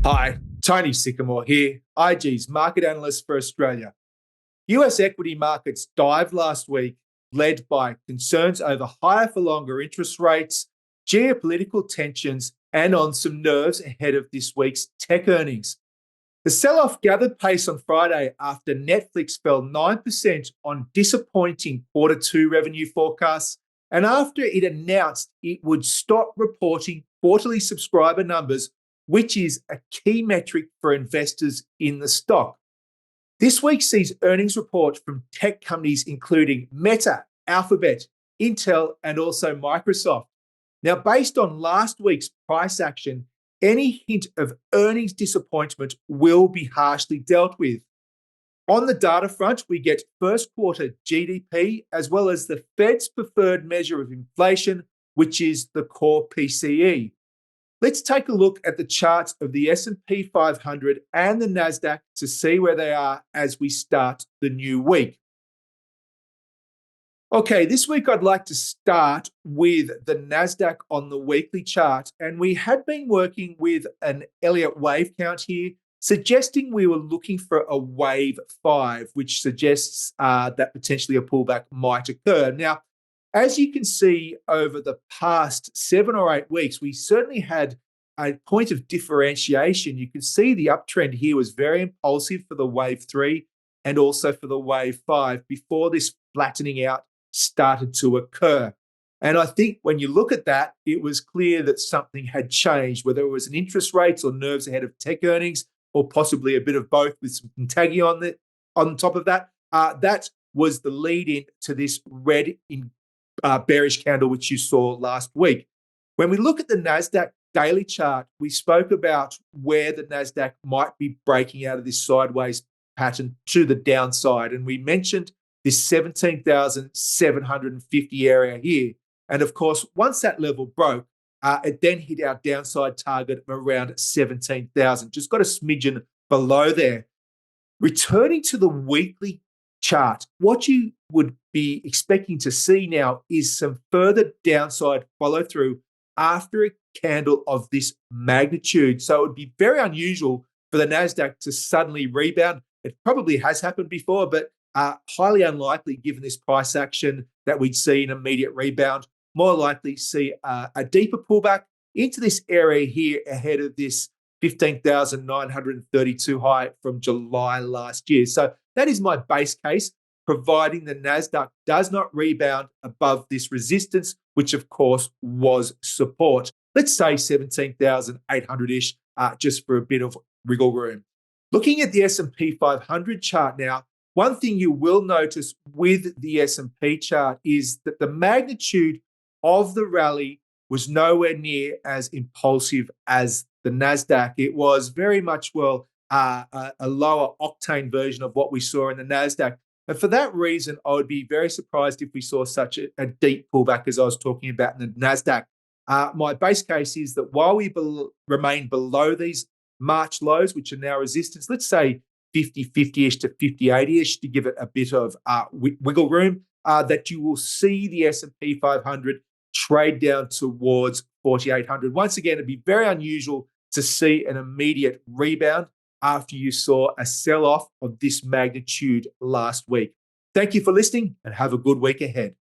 Hi, Tony Sycamore here, IG's market analyst for Australia. US equity markets dived last week, led by concerns over higher for longer interest rates, geopolitical tensions, and on some nerves ahead of this week's tech earnings. The sell-off gathered pace on Friday after Netflix fell 9% on disappointing Q2 revenue forecasts and after it announced it would stop reporting quarterly subscriber numbers, which is a key metric for investors in the stock. This week sees earnings reports from tech companies including Meta, Alphabet, Intel, and also Microsoft. Now, based on last week's price action, any hint of earnings disappointment will be harshly dealt with. On the data front, we get first quarter GDP as well as the Fed's preferred measure of inflation, which is the core PCE. Let's take a look at the charts of the S&P 500 and the NASDAQ to see where they are as we start the new week. Okay, this week I'd like to start with the NASDAQ on the weekly chart, and we had been working with an Elliott wave count here, suggesting we were looking for a wave 5, which suggests that potentially a pullback might occur. Now, as you can see over the past 7 or 8 weeks, we certainly had a point of differentiation. You can see the uptrend here was very impulsive for the wave 3 and also for the wave 5 before this flattening out started to occur. And I think when you look at that, it was clear that something had changed, whether it was an interest rates or nerves ahead of tech earnings, or possibly a bit of both with some Kentucky on top of that. That was the lead in to this red bearish candle, which you saw last week. When we look at the NASDAQ daily chart, we spoke about where the NASDAQ might be breaking out of this sideways pattern to the downside. And we mentioned this 17,750 area here. And of course, once that level broke, it then hit our downside target of around 17,000, just got a smidgen below there. Returning to the weekly chart, what you would be expecting to see now is some further downside follow through after a candle of this magnitude. So it would be very unusual for the NASDAQ to suddenly rebound. It probably has happened before, but highly unlikely given this price action that we'd see an immediate rebound. More likely see a deeper pullback into this area here ahead of this 15,932 high from July last year. So that is my base case, providing the NASDAQ does not rebound above this resistance, which of course was support. Let's say 17,800-ish, just for a bit of wriggle room. Looking at the S&P 500 chart now, one thing you will notice with the S&P chart is that the magnitude of the rally was nowhere near as impulsive as the NASDAQ. It was very much, a lower octane version of what we saw in the NASDAQ. And for that reason, I would be very surprised if we saw such a deep pullback as I was talking about in the NASDAQ. My base case is that while we remain below these March lows, which are now resistance, let's say 50-50-ish to 50-80-ish to give it a bit of wiggle room, that you will see the S&P 500 trade down towards 4,800. Once again, it'd be very unusual to see an immediate rebound after you saw a sell-off of this magnitude last week. Thank you for listening and have a good week ahead.